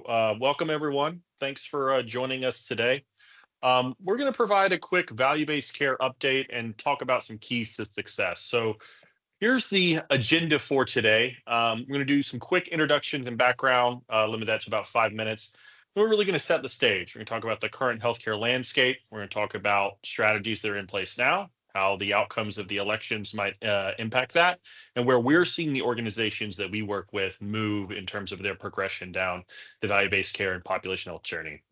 Welcome everyone. Thanks for joining us today. We're going to provide a quick value-based care update and talk about some keys to success. So here's the agenda for today. We're going to do some quick introductions and background, limit that to about 5 minutes. We're really going to set the stage. We're going to talk about the current healthcare landscape. We're going to talk about strategies that are in place now, how the outcomes of the elections might impact that, and where we're seeing the organizations that we work with move in terms of their progression down the value-based care and population health journey.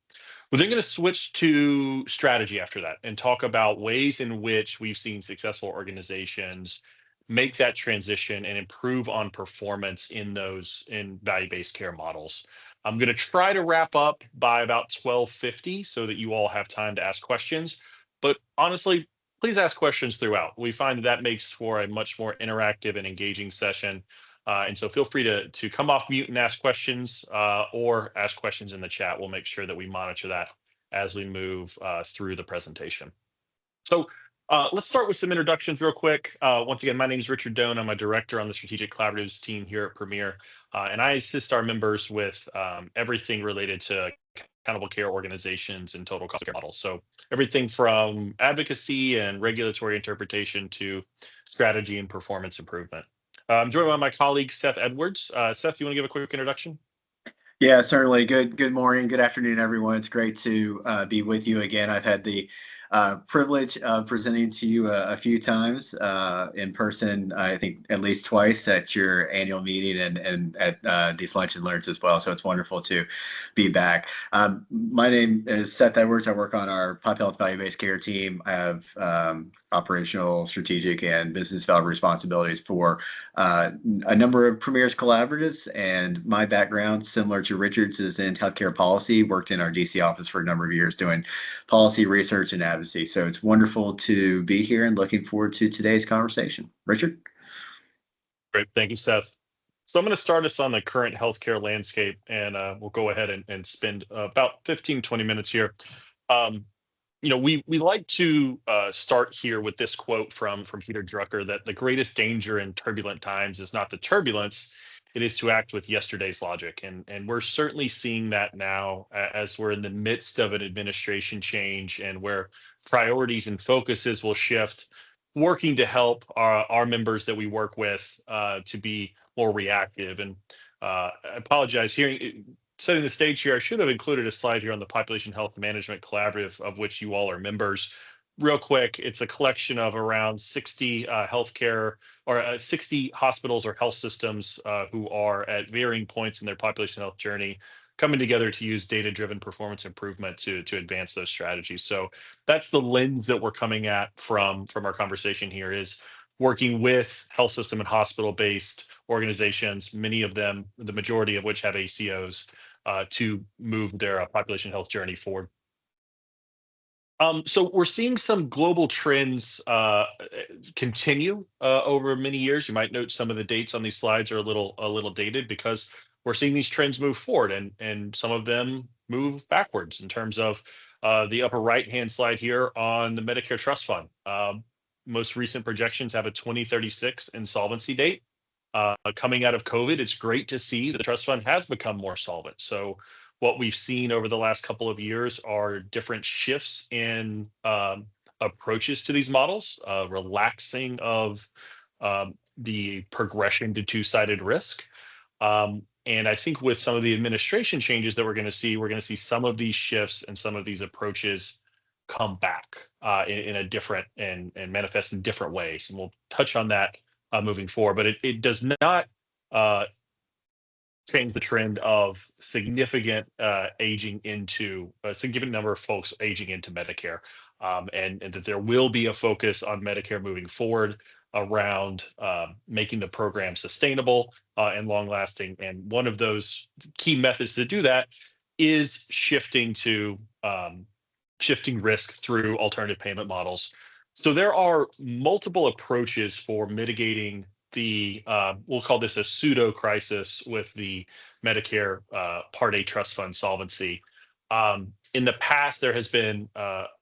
We're then going to switch to strategy after that and talk about ways in which we've seen successful organizations make that transition and improve on performance in those in value-based care models. I'm going to try to wrap up by about 12:50 so that you all have time to ask questions. But honestly, please ask questions throughout. We find that makes for a much more interactive and engaging session. And so feel free to come off mute and ask questions or ask questions in the chat. We'll make sure that we monitor that as we move through the presentation. So let's start with some introductions real quick. Once again, my name is Richard Doan. I'm a director on the Strategic Collaboratives team here at Premier, and I assist our members with everything related to accountable care organizations and total cost of care models. So everything from advocacy and regulatory interpretation to strategy and performance improvement. I'm joined by my colleague, Seth Edwards. Seth, you want to give a quick introduction? Yeah, certainly. Good morning, good afternoon, everyone. It's great to be with you again. I've had the privilege of presenting to you a few times in person, I think at least twice at your annual meeting and at these lunch and learns as well. So it's wonderful to be back. My name is Seth Edwards. I work on our Pop Health Value-Based Care team. I have operational, strategic, and business development responsibilities for a number of Premier's collaboratives. And my background, similar to Richard's, is in healthcare policy. Worked in our DC office for a number of years doing policy research and advocacy. So it's wonderful to be here and looking forward to today's conversation. Richard? Great. Thank you, Seth. So I'm going to start us on the current healthcare landscape, and we'll go ahead and spend about 15-20 minutes here. Um, we like to start here with this quote from Peter Drucker that the greatest danger in turbulent times is not the turbulence, it is to act with yesterday's logic. And we're certainly seeing that now as we're in the midst of an administration change and where priorities and focuses will shift, working to help our members that we work with to be more reactive. And I apologize, setting the stage here, I should have included a slide here on the Population Health Management Collaborative, of which you all are members. Real quick, it's a collection of around 60 healthcare or 60 hospitals or health systems who are at varying points in their population health journey, coming together to use data-driven performance improvement to advance those strategies. So that's the lens that we're coming at from our conversation here, is working with health system and hospital-based organizations, many of them, the majority of which have ACOs, to move their population health journey forward. So we're seeing some global trends continue over many years. You might note some of the dates on these slides are a little dated because we're seeing these trends move forward, and some of them move backwards in terms of the upper right-hand slide here on the Medicare Trust Fund. Most recent projections have a 2036 insolvency date. Coming out of COVID, it's great to see that the trust fund has become more solvent. So what we've seen over the last couple of years are different shifts in approaches to these models, relaxing of the progression to two-sided risk. And I think with some of the administration changes that we're going to see some of these shifts and some of these approaches come back in a different and manifest in different ways. And we'll touch on that moving forward, but it does not change the trend of significant aging into a significant number of folks aging into Medicare, and that there will be a focus on Medicare moving forward around making the program sustainable and long lasting. And one of those key methods to do that is shifting risk through alternative payment models. So there are multiple approaches for mitigating the, we'll call this a pseudo crisis with the Medicare Part A trust fund solvency. In the past, there has been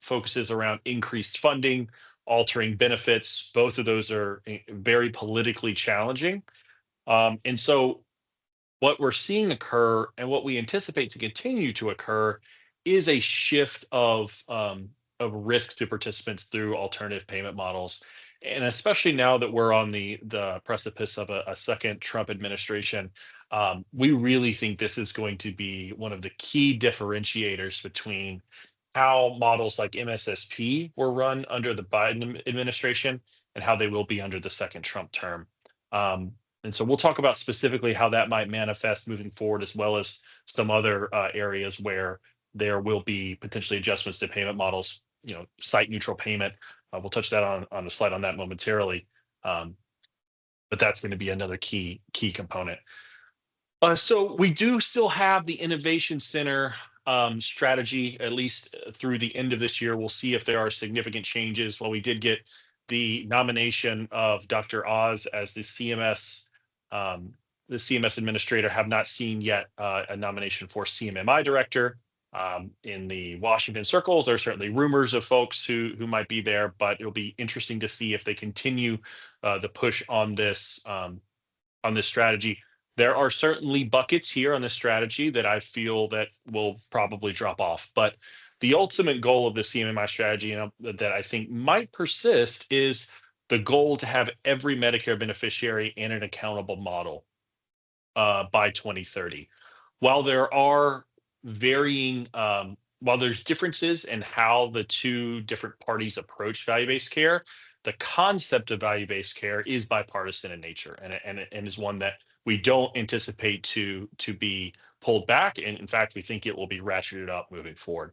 focuses around increased funding, altering benefits. Both of those are very politically challenging. And so what we're seeing occur and what we anticipate to continue to occur is a shift of risk to participants through alternative payment models. And especially now that we're on the precipice of a second Trump administration, we really think this is going to be one of the key differentiators between how models like MSSP were run under the Biden administration and how they will be under the second Trump term. Um, and so we'll talk about specifically how that might manifest moving forward, as well as some other areas where there will be potentially adjustments to payment models, site neutral payment. We'll touch that on the slide on that momentarily. Um, but that's going to be another key component. So we do still have the Innovation Center strategy, at least through the end of this year. We'll see if there are significant changes. While we did get the nomination of Dr. Oz as the CMS administrator, have not seen yet a nomination for CMMI director. In the Washington circles, there are certainly rumors of folks who might be there, but it'll be interesting to see if they continue the push on this strategy. There are certainly buckets here on this strategy that I feel that will probably drop off. But the ultimate goal of the CMMI strategy, that I think might persist, is the goal to have every Medicare beneficiary in an accountable model by 2030. While there are while there's differences in how the two different parties approach value-based care, the concept of value-based care is bipartisan in nature, and is one that we don't anticipate to be pulled back. And in fact, we think it will be ratcheted up moving forward.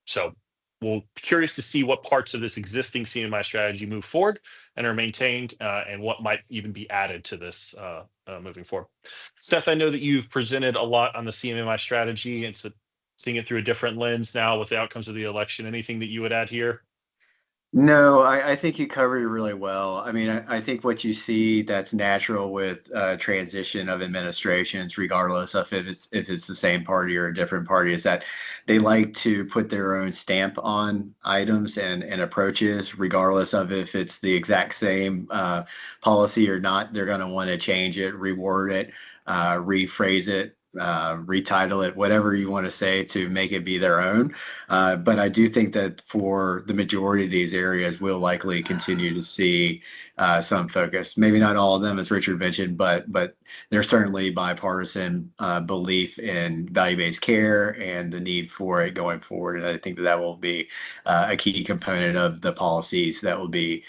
So we'll be curious to see what parts of this existing CMI strategy move forward and are maintained, and what might even be added to this moving forward. Seth, I know that you've presented a lot on the CMMI strategy and seeing it through a different lens now with the outcomes of the election. Anything that you would add here? No, I think you covered it really well. I mean, I think what you see that's natural with transition of administrations, regardless of if it's the same party or a different party, is that they like to put their own stamp on items and approaches, regardless of if it's the exact same policy or not. They're going to want to change it, reword it, rephrase it, retitle it, whatever you want to say, to make it be their own. But I do think that for the majority of these areas, we'll likely continue to see some focus. Maybe not all of them, as Richard mentioned, but there's certainly bipartisan belief in value-based care and the need for it going forward. And I think that will be a key component of the policies that will be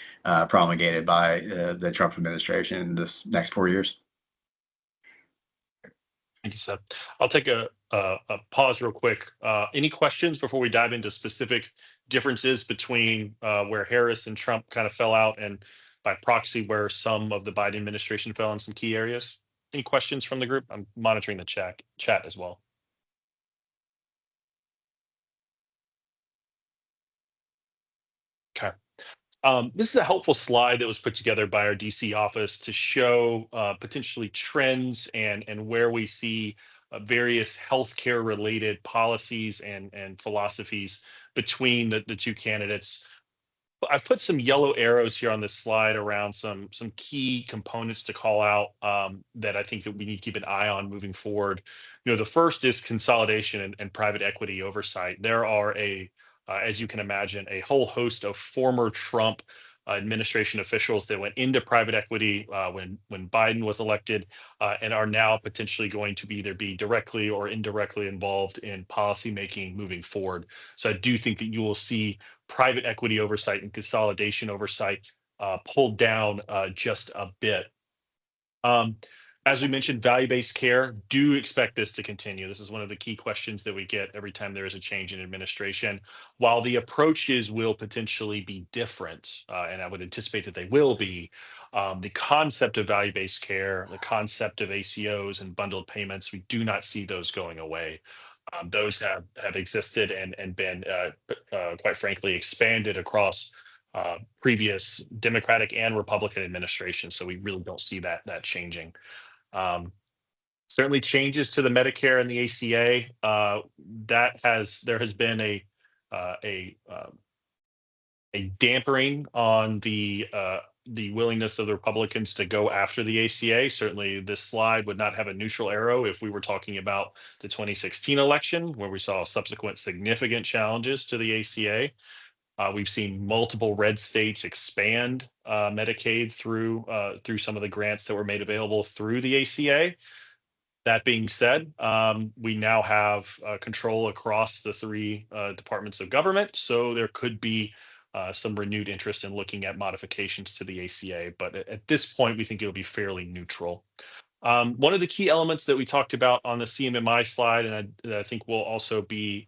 promulgated by the Trump administration this next 4 years. Thank you, Seth. I'll take a pause real quick. Any questions before we dive into specific differences between where Harris and Trump kind of fell out, and by proxy where some of the Biden administration fell in some key areas? Any questions from the group? I'm monitoring the chat as well. Okay. This is a helpful slide that was put together by our DC office to show potentially trends and where we see various healthcare related policies and philosophies between the two candidates. I've put some yellow arrows here on this slide around some key components to call out, that I think that we need to keep an eye on moving forward. The first is consolidation and private equity oversight. There are as you can imagine, a whole host of former Trump administration officials that went into private equity when Biden was elected, and are now potentially going to either be directly or indirectly involved in policymaking moving forward. So I do think that you will see private equity oversight and consolidation oversight pulled down just a bit. As we mentioned, value-based care, do expect this to continue. This is one of the key questions that we get every time there is a change in administration. While the approaches will potentially be different, and I would anticipate that they will be, the concept of value-based care, the concept of ACOs and bundled payments, we do not see those going away. Those have existed and been, quite frankly, expanded across previous Democratic and Republican administrations. So we really don't see that changing. Certainly changes to the Medicare and the ACA. There has been a dampering on the the willingness of the Republicans to go after the ACA. Certainly, this slide would not have a neutral arrow if we were talking about the 2016 election, where we saw subsequent significant challenges to the ACA. We've seen multiple red states expand Medicaid through some of the grants that were made available through the ACA. That being said, we now have control across the three departments of government, so there could be some renewed interest in looking at modifications to the ACA. But at this point, we think it'll be fairly neutral. One of the key elements that we talked about on the CMMI slide, and I think will also be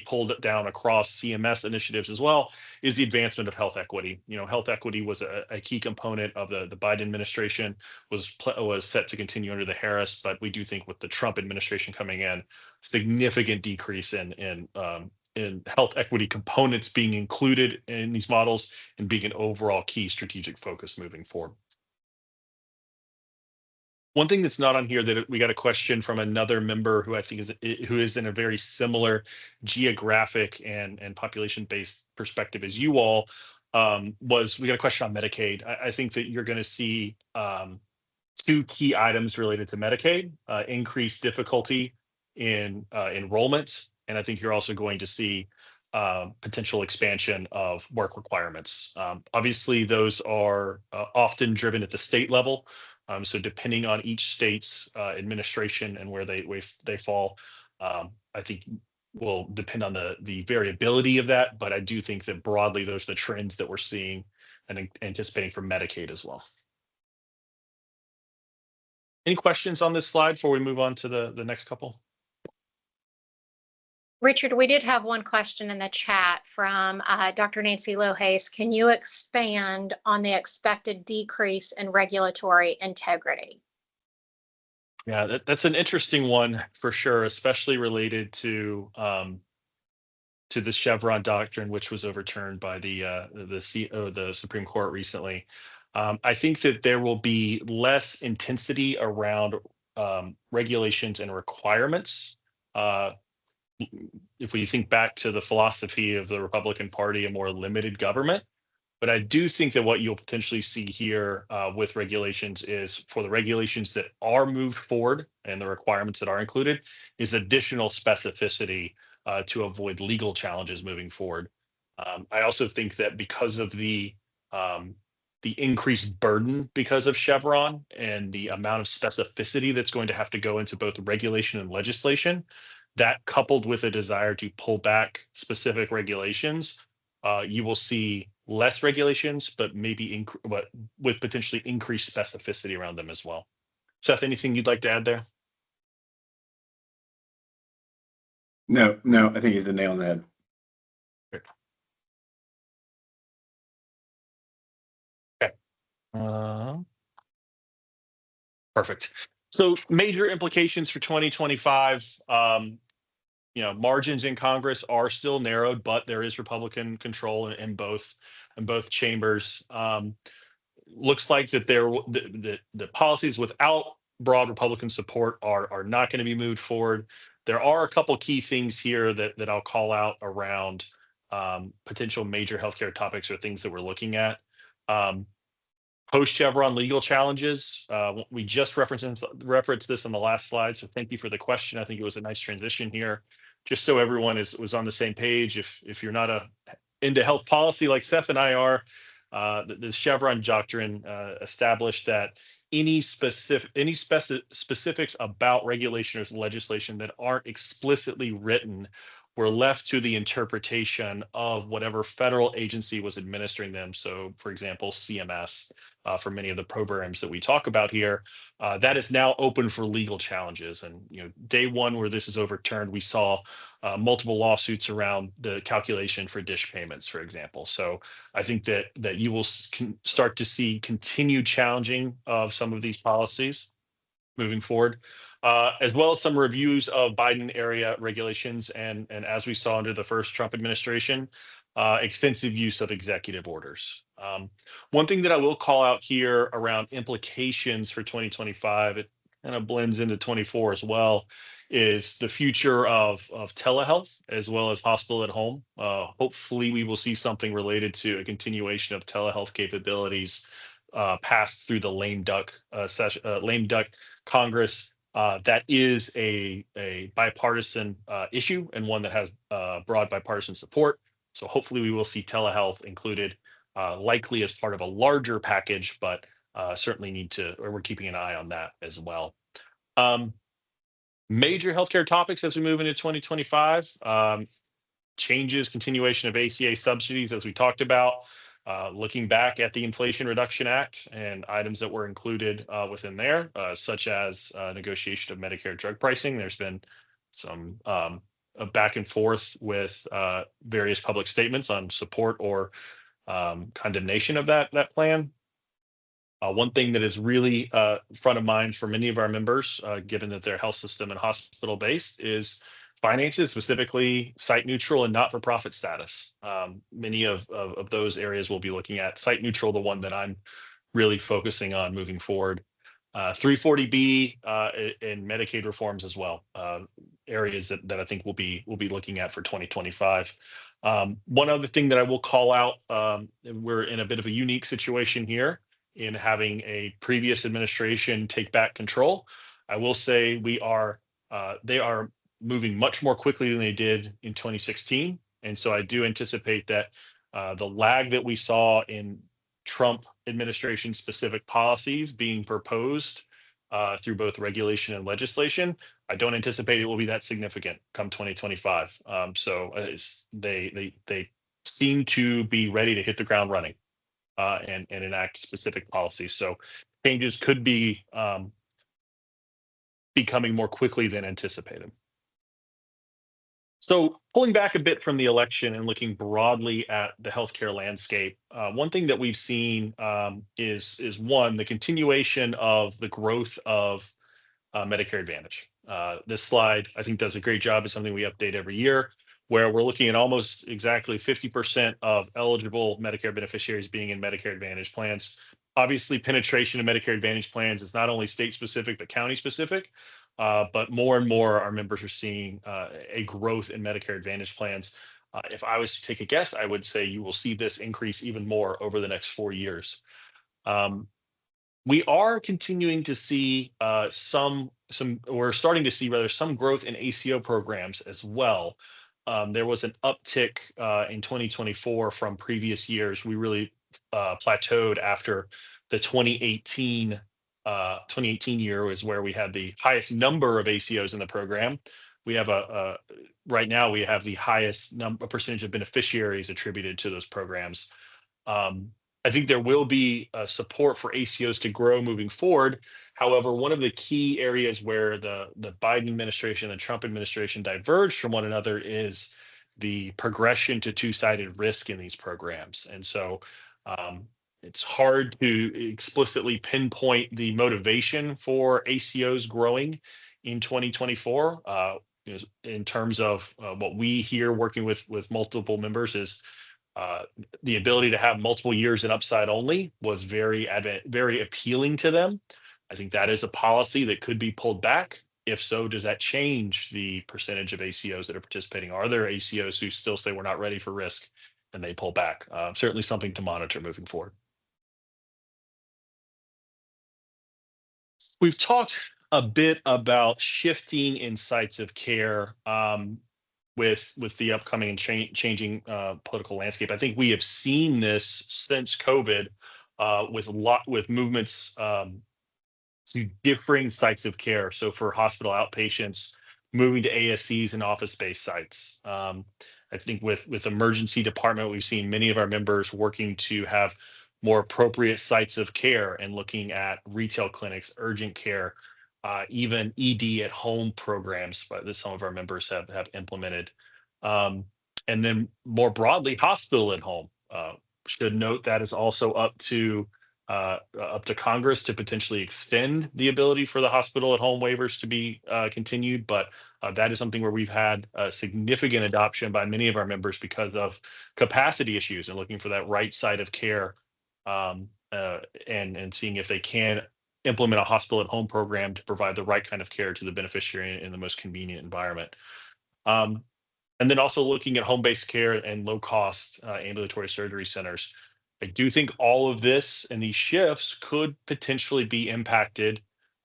pulled down across CMS initiatives as well, is the advancement of health equity. Health equity was a key component of the Biden administration, was set to continue under the Harris, but we do think with the Trump administration coming in, significant decrease in health equity components being included in these models and being an overall key strategic focus moving forward. One thing that's not on here that we got a question from another member who I think is in a very similar geographic and population-based perspective as you all, was we got a question on Medicaid. I think that you're going to see two key items related to Medicaid: increased difficulty in enrollment, and I think you're also going to see potential expansion of work requirements. Obviously, those are often driven at the state level. So depending on each state's administration and where they fall, I think will depend on the variability of that. But I do think that broadly, those are the trends that we're seeing and anticipating for Medicaid as well. Any questions on this slide before we move on to the next couple? Richard, we did have one question in the chat from Dr. Nancy Lohace. Can you expand on the expected decrease in regulatory integrity? Yeah, that's an interesting one for sure, especially related to the Chevron doctrine, which was overturned by the Supreme Court recently. I think that there will be less intensity around regulations and requirements. If we think back to the philosophy of the Republican Party, a more limited government. But I do think that what you'll potentially see here with regulations is for the regulations that are moved forward and the requirements that are included is additional specificity to avoid legal challenges moving forward. I also think that because of the increased burden because of Chevron and the amount of specificity that's going to have to go into both regulation and legislation, that coupled with a desire to pull back specific regulations, you will see less regulations, but maybe with potentially increased specificity around them as well. Seth, anything you'd like to add there? No, I think you hit the nail on the head. Great. Okay. Perfect. So major implications for 2025. Margins in Congress are still narrowed, but there is Republican control in both chambers. Looks like that the policies without broad Republican support are not going to be moved forward. There are a couple key things here that I'll call out around potential major healthcare topics or things that we're looking at. Post-Chevron legal challenges. We just referenced this on the last slide, so thank you for the question. I think it was a nice transition here, just so everyone was on the same page. If you're not into health policy like Seth and I are, the Chevron doctrine established that any specifics about regulation or legislation that aren't explicitly written were left to the interpretation of whatever federal agency was administering them. So, for example, CMS, for many of the programs that we talk about here, that is now open for legal challenges. And day one where this is overturned, we saw multiple lawsuits around the calculation for dish payments, for example. So I think that you will start to see continued challenging of some of these policies moving forward, as well as some reviews of Biden area regulations. And as we saw under the first Trump administration, extensive use of executive orders. One thing that I will call out here around implications for 2025, kind of blends into 24 as well, is the future of telehealth as well as hospital at home. Hopefully, we will see something related to a continuation of telehealth capabilities passed through the lame duck Congress. That is a bipartisan issue and one that has broad bipartisan support. So hopefully we will see telehealth included, likely as part of a larger package, but certainly we're keeping an eye on that as well. Major healthcare topics as we move into 2025. Changes, continuation of ACA subsidies, as we talked about, looking back at the Inflation Reduction Act and items that were included within there, such as negotiation of Medicare drug pricing. There's been some a back and forth with various public statements on support or condemnation of that plan. One thing that is really front of mind for many of our members, given that they're health system and hospital based, is finances, specifically site neutral and not-for-profit status. Many of those areas we'll be looking at. Site neutral, the one that I'm really focusing on moving forward. 340B and Medicaid reforms as well. Areas that I think we'll be looking at for 2025. One other thing that I will call out, we're in a bit of a unique situation here in having a previous administration take back control. I will say they are moving much more quickly than they did in 2016. And so I do anticipate that the lag that we saw in Trump administration specific policies being proposed through both regulation and legislation, I don't anticipate it will be that significant come 2025. They seem to be ready to hit the ground running and enact specific policies. So changes could be coming more quickly than anticipated. So pulling back a bit from the election and looking broadly at the healthcare landscape, one thing that we've seen is one, the continuation of the growth of Medicare Advantage. This slide, I think, does a great job. It's something we update every year, where we're looking at almost exactly 50% of eligible Medicare beneficiaries being in Medicare Advantage plans. Obviously, penetration of Medicare Advantage plans is not only state specific, but county specific. But more and more our members are seeing a growth in Medicare Advantage plans. If I was to take a guess, I would say you will see this increase even more over the next 4 years. We are continuing to see we're starting to see rather some growth in ACO programs as well. There was an uptick in 2024 from previous years. We really plateaued after the 2018 year is where we had the highest number of ACOs in the program. We have right now we have the highest percentage of beneficiaries attributed to those programs. I think there will be support for ACOs to grow moving forward. However, one of the key areas where the Biden administration and the Trump administration diverged from one another is the progression to two-sided risk in these programs. And so it's hard to explicitly pinpoint the motivation for ACOs growing in 2024. In terms of what we hear working with multiple members is the ability to have multiple years in upside only was very appealing to them. I think that is a policy that could be pulled back. If so, does that change the percentage of ACOs that are participating? Are there ACOs who still say we're not ready for risk and they pull back? Certainly something to monitor moving forward. We've talked a bit about shifting in sites of care with the upcoming and changing political landscape. I think we have seen this since COVID with movements to differing sites of care. So for hospital outpatients, moving to ASCs and office-based sites. I think with emergency department, we've seen many of our members working to have more appropriate sites of care and looking at retail clinics, urgent care, even ED at home programs that some of our members have implemented. And then more broadly, hospital at home. Should note that is also up to Congress to potentially extend the ability for the hospital at home waivers to be continued. But that is something where we've had significant adoption by many of our members because of capacity issues and looking for that right side of care and seeing if they can implement a hospital at home program to provide the right kind of care to the beneficiary in the most convenient environment. Um, and then also looking at home-based care and low-cost ambulatory surgery centers. I do think all of this and these shifts could potentially be impacted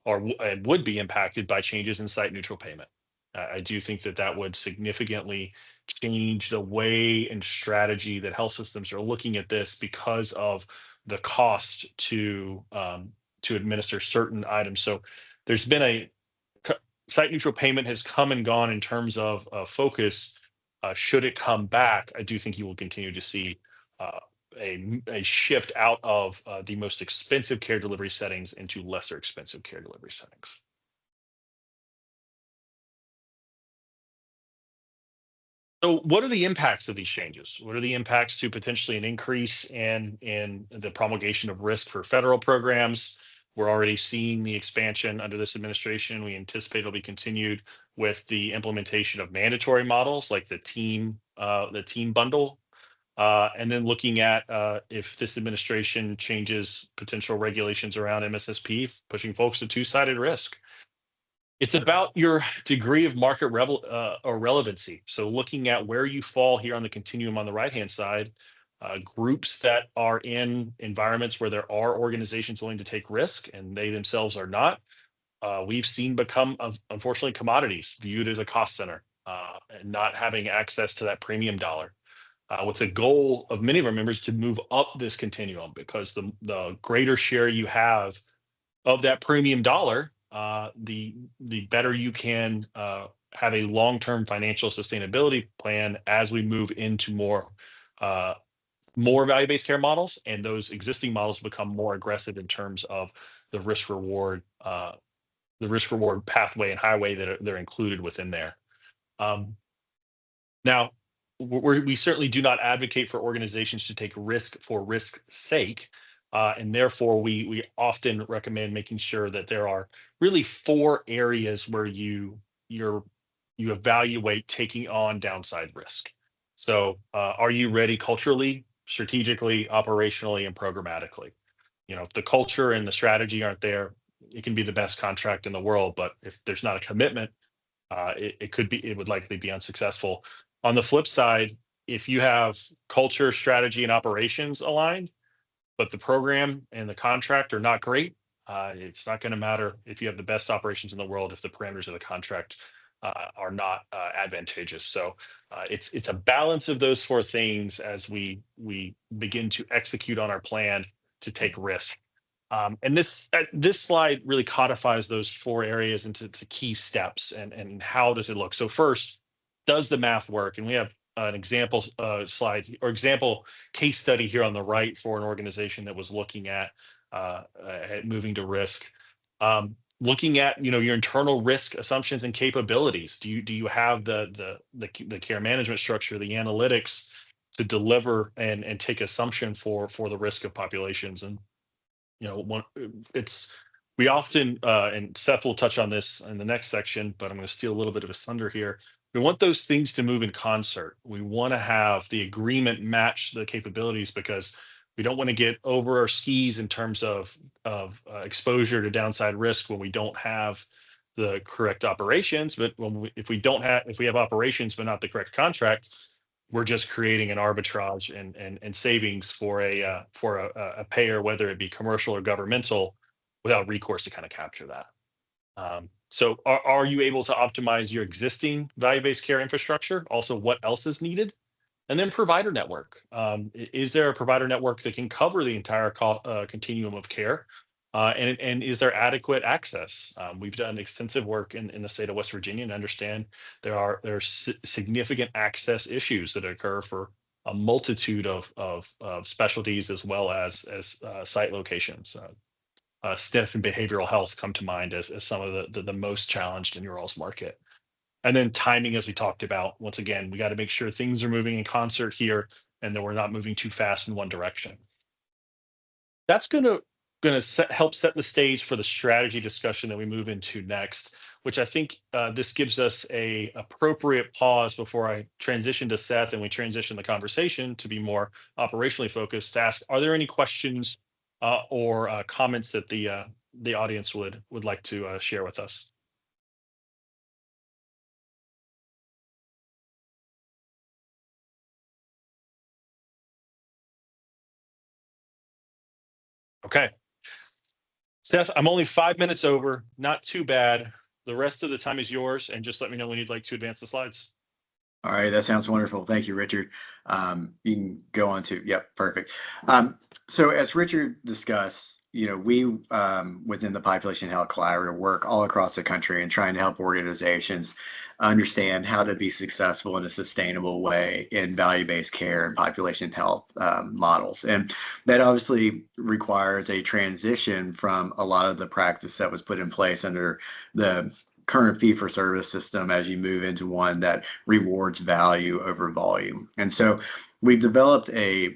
or would be impacted by changes in site neutral payment. I do think that that would significantly change the way and strategy that health systems are looking at this because of the cost to administer certain items. So there's been site neutral payment has come and gone in terms of focus. Should it come back, I do think you will continue to see uh, a shift out of the most expensive care delivery settings into lesser expensive care delivery settings. So what are the impacts of these changes? What are the impacts to potentially an increase in the promulgation of risk for federal programs? We're already seeing the expansion under this administration. We anticipate it'll be continued with the implementation of mandatory models like the team bundle. And then looking at if this administration changes potential regulations around MSSP, pushing folks to two-sided risk. It's about your degree of market or relevancy. So looking at where you fall here on the continuum on the right-hand side, groups that are in environments where there are organizations willing to take risk and they themselves are not, we've seen become, unfortunately, commodities viewed as a cost center and not having access to that premium dollar. With the goal of many of our members to move up this continuum because the greater share you have of that premium dollar, the better you can have a long-term financial sustainability plan as we move into more value-based care models, and those existing models become more aggressive in terms of the risk reward pathway and highway that they're included within there. Now, we certainly do not advocate for organizations to take risk for risk's sake. And therefore, we often recommend making sure that there are really 4 areas where you evaluate taking on downside risk. So, are you ready culturally, strategically, operationally, and programmatically? If the culture and the strategy aren't there, it can be the best contract in the world, but if there's not a commitment, it would likely be unsuccessful. On the flip side, if you have culture, strategy, and operations aligned, but the program and the contract are not great, it's not going to matter if you have the best operations in the world if the parameters of the contract are not advantageous. So it's a balance of those 4 things as we begin to execute on our plan to take risk. And this slide really codifies those 4 areas into the key steps and how does it look. So first, does the math work? And we have an example slide or example case study here on the right for an organization that was looking at moving to risk. Looking at your internal risk assumptions and capabilities. Do you have the care management structure, the analytics to deliver and take assumption for the risk of populations? And we often and Seth will touch on this in the next section, but I'm going to steal a little bit of his thunder here. We want those things to move in concert. We want to have the agreement match the capabilities because we don't want to get over our skis in terms of exposure to downside risk when we don't have the correct operations. But if we have operations but not the correct contract, we're just creating an arbitrage and savings for a payer, whether it be commercial or governmental, without recourse to kind of capture that. So are you able to optimize your existing value-based care infrastructure? Also, what else is needed? And then provider network. Is there a provider network that can cover the entire continuum of care? And is there adequate access? We've done extensive work in the state of West Virginia and understand there are significant access issues that occur for a multitude of specialties as well as site locations. SNF and behavioral health come to mind as some of the most challenged in your all's market. And then timing, as we talked about, once again, we got to make sure things are moving in concert here and that we're not moving too fast in one direction. That's going to help set the stage for the strategy discussion that we move into next, which I think this gives us a appropriate pause before I transition to Seth and we transition the conversation to be more operationally focused to ask, are there any questions or comments that the the audience would like to share with us. Okay. Seth, I'm only 5 minutes over, not too bad. The rest of the time is yours, and just let me know when you'd like to advance the slides. All right, that sounds wonderful. Thank you, Richard. You can go on to, yep, perfect. So as Richard discussed, we within the Population Health Collaborative work all across the country and trying to help organizations understand how to be successful in a sustainable way in value-based care and population health models. And that obviously requires a transition from a lot of the practice that was put in place under the current fee-for-service system as you move into one that rewards value over volume. And so we've developed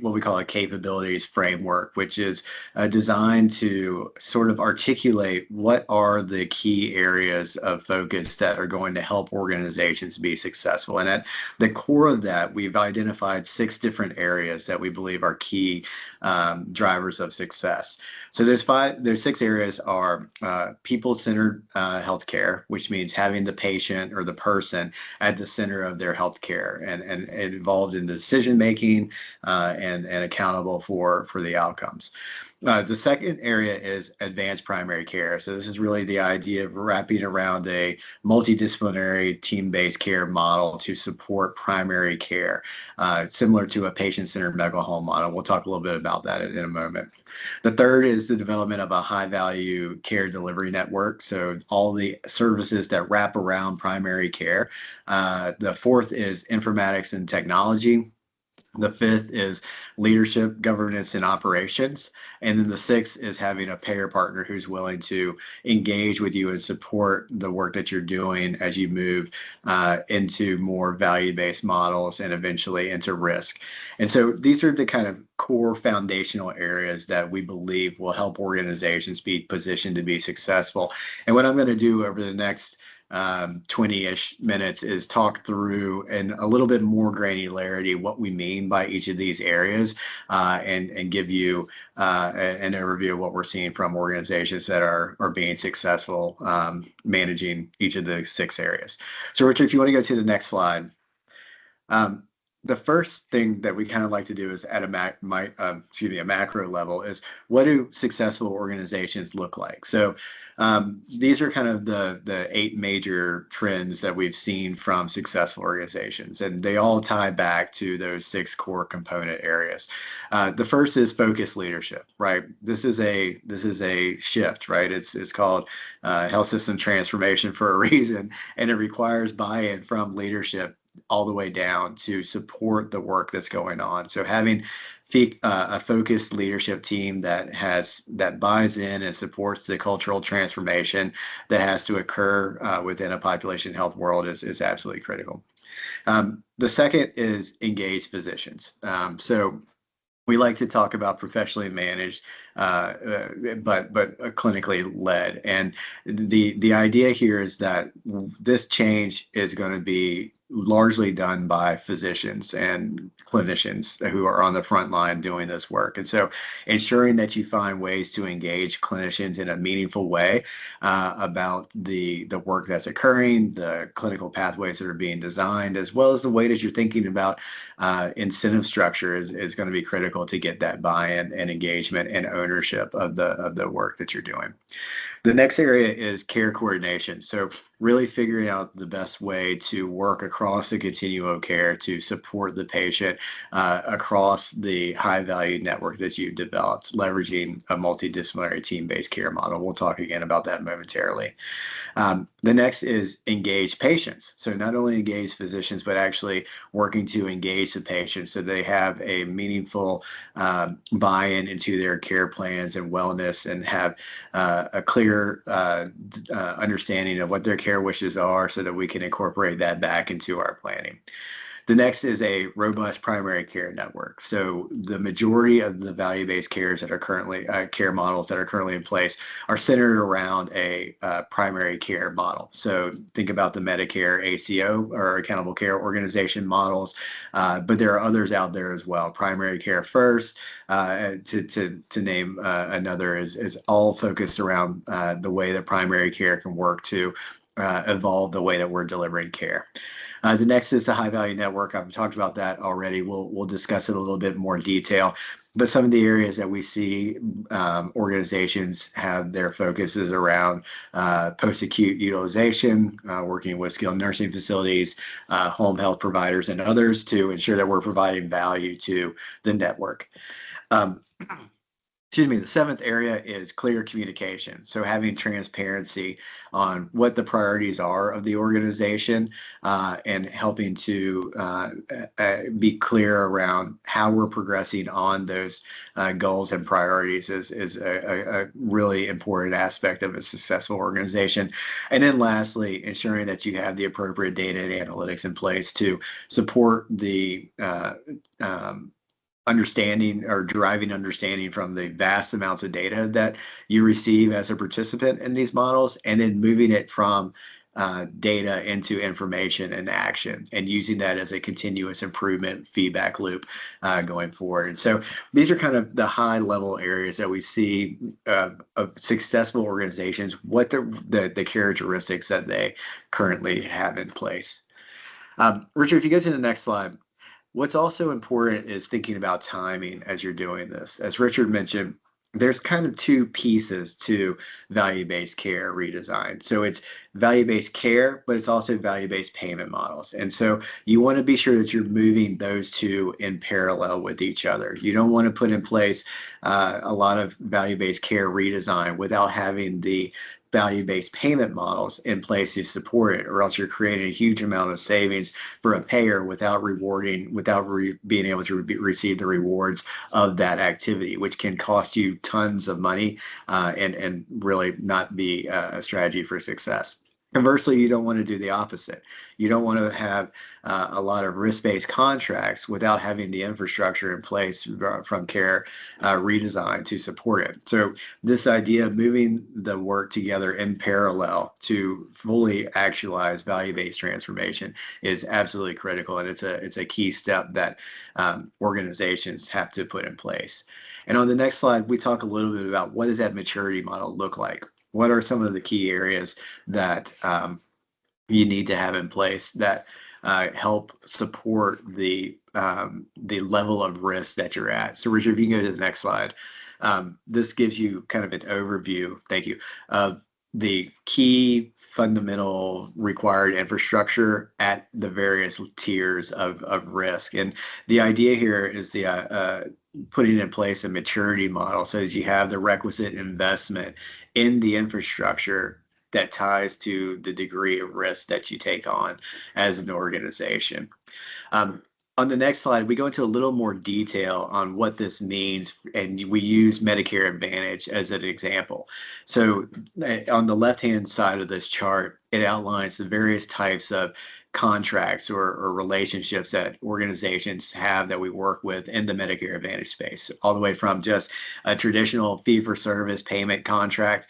what we call a capabilities framework, which is designed to sort of articulate what are the key areas of focus that are going to help organizations be successful. And at the core of that, we've identified 6 different areas that we believe are key drivers of success. So there's 6 areas are people-centered healthcare, which means having the patient or the person at the center of their healthcare and involved in decision making and accountable for the outcomes. The second area is advanced primary care. So this is really the idea of wrapping around a multidisciplinary team-based care model to support primary care, similar to a patient-centered medical home model. We'll talk a little bit about that in a moment. The third is the development of a high-value care delivery network. So all the services that wrap around primary care. The fourth is informatics and technology. The fifth is leadership, governance, and operations. And then the sixth is having a payer partner who's willing to engage with you and support the work that you're doing as you move into more value-based models and eventually into risk. And so these are the kind of core foundational areas that we believe will help organizations be positioned to be successful. And what I'm going to do over the next 20-ish minutes is talk through in a little bit more granularity what we mean by each of these areas and give you an overview of what we're seeing from organizations that are being successful managing each of the 6 areas. So Richard, if you want to go to the next slide. The first thing that we kind of like to do is at a macro level is what do successful organizations look like? So these are kind of the 8 major trends that we've seen from successful organizations, and they all tie back to those 6 core component areas. The first is focused leadership, right? This is a shift, right? It's called health system transformation for a reason, and it requires buy-in from leadership all the way down to support the work that's going on. So having a focused leadership team that buys in and supports the cultural transformation that has to occur within a population health world is absolutely critical. The second is engaged physicians. So we like to talk about professionally managed, but clinically led. And the idea here is that this change is going to be largely done by physicians and clinicians who are on the front line doing this work. And so ensuring that you find ways to engage clinicians in a meaningful way about the work that's occurring, the clinical pathways that are being designed, as well as the way that you're thinking about incentive structure is going to be critical to get that buy-in and engagement and ownership of the work that you're doing. The next area is care coordination. So really figuring out the best way to work across the continuum of care to support the patient across the high-value network that you've developed, leveraging a multidisciplinary team-based care model. We'll talk again about that momentarily. The next is engage patients. So not only engage physicians, but actually working to engage the patients so they have a meaningful buy-in into their care plans and wellness and have a clear understanding of what their care wishes are so that we can incorporate that back into our planning. The next is a robust primary care network. So the majority of the value-based cares that are currently care models that are currently in place are centered around a primary care model. So think about the Medicare ACO or accountable care organization models, but there are others out there as well. Primary care first, to name another, is all focused around the way that primary care can work to evolve the way that we're delivering care. The next is the high value network. I've talked about that already. We'll discuss it a little bit more detail. But some of the areas that we see organizations have their focuses around post-acute utilization, working with skilled nursing facilities, home health providers, and others to ensure that we're providing value to the network. Excuse me, the seventh area is clear communication. So having transparency on what the priorities are of the organization and helping to be clear around how we're progressing on those goals and priorities is a really important aspect of a successful organization. And then lastly, ensuring that you have the appropriate data and analytics in place to support the understanding or deriving understanding from the vast amounts of data that you receive as a participant in these models, and then moving it from data into information and action, and using that as a continuous improvement feedback loop going forward. And so these are kind of the high level areas that we see of successful organizations, what the characteristics that they currently have in place. Richard, if you go to the next slide. What's also important is thinking about timing as you're doing this. As Richard mentioned, there's kind of two pieces to value-based care redesign. So it's value-based care, but it's also value-based payment models. And so you want to be sure that you're moving those two in parallel with each other. You don't want to put in place a lot of value-based care redesign without having the value-based payment models in place to support it, or else you're creating a huge amount of savings for a payer without being able to receive the rewards of that activity, which can cost you tons of money and really not be a strategy for success. Conversely, you don't want to do the opposite. You don't want to have a lot of risk-based contracts without having the infrastructure in place from care redesign to support it. So this idea of moving the work together in parallel to fully actualize value-based transformation is absolutely critical, and it's a key step that organizations have to put in place. And on the next slide, we talk a little bit about what does that maturity model look like? What are some of the key areas that you need to have in place that help support the level of risk that you're at? So Richard, if you can go to the next slide. This gives you kind of an overview, thank you, of the key fundamental required infrastructure at the various tiers of risk. And the idea here is the putting in place a maturity model, so as you have the requisite investment in the infrastructure that ties to the degree of risk that you take on as an organization. On the next slide, we go into a little more detail on what this means, and we use Medicare Advantage as an example. So on the left-hand side of this chart, it outlines the various types of contracts or relationships that organizations have that we work with in the Medicare Advantage space, all the way from just a traditional fee-for-service payment contract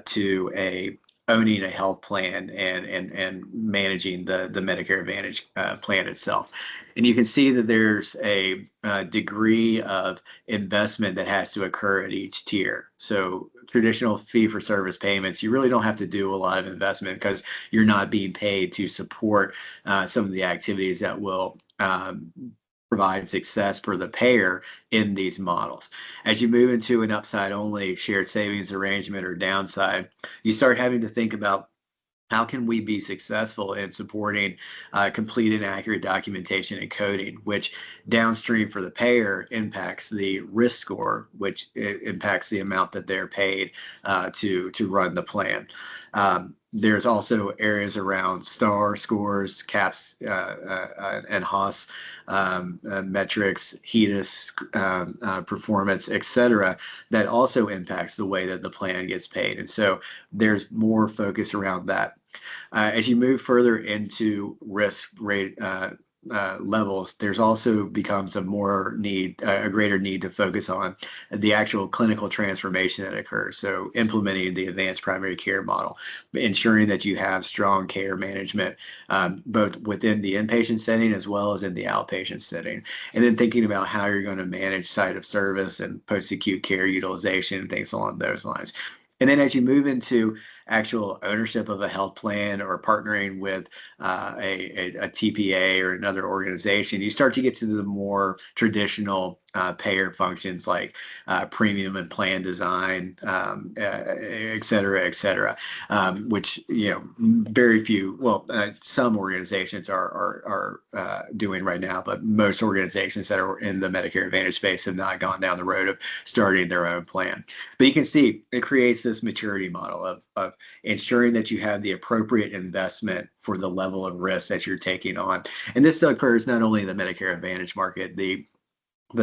to owning a health plan and managing the Medicare Advantage plan itself. And you can see that there's a degree of investment that has to occur at each tier. So traditional fee-for-service payments, you really don't have to do a lot of investment because you're not being paid to support some of the activities that will provide success for the payer in these models. As you move into an upside only shared savings arrangement or downside, you start having to think about how can we be successful in supporting complete and accurate documentation and coding, which downstream for the payer impacts the risk score, which impacts the amount that they're paid to run the plan. There's also areas around STAR scores, CAPS and HOS metrics, HEDIS performance, et cetera, that also impacts the way that the plan gets paid. And so there's more focus around that. As you move further into risk rate, levels, there's also becomes a greater need to focus on the actual clinical transformation that occurs. So implementing the advanced primary care model, ensuring that you have strong care management, both within the inpatient setting as well as in the outpatient setting. And then thinking about how you're going to manage site of service and post-acute care utilization and things along those lines. And then as you move into actual ownership of a health plan or partnering with a TPA or another organization, you start to get to the more traditional payer functions like premium and plan design, et cetera, which, very few, some organizations are doing right now, but most organizations that are in the Medicare Advantage space have not gone down the road of starting their own plan. But you can see it creates this maturity model of ensuring that you have the appropriate investment for the level of risk that you're taking on. And this occurs not only in the Medicare Advantage market, the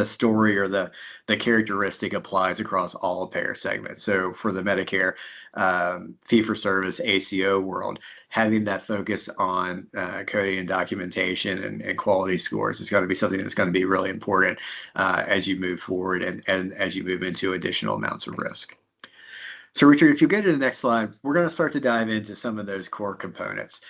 story or the characteristic applies across all payer segments. So for the Medicare fee-for-service ACO world, having that focus on coding and documentation and quality scores is going to be something that's going to be really important as you move forward and as you move into additional amounts of risk. So Richard, if you go to the next slide, we're going to start to dive into some of those core components.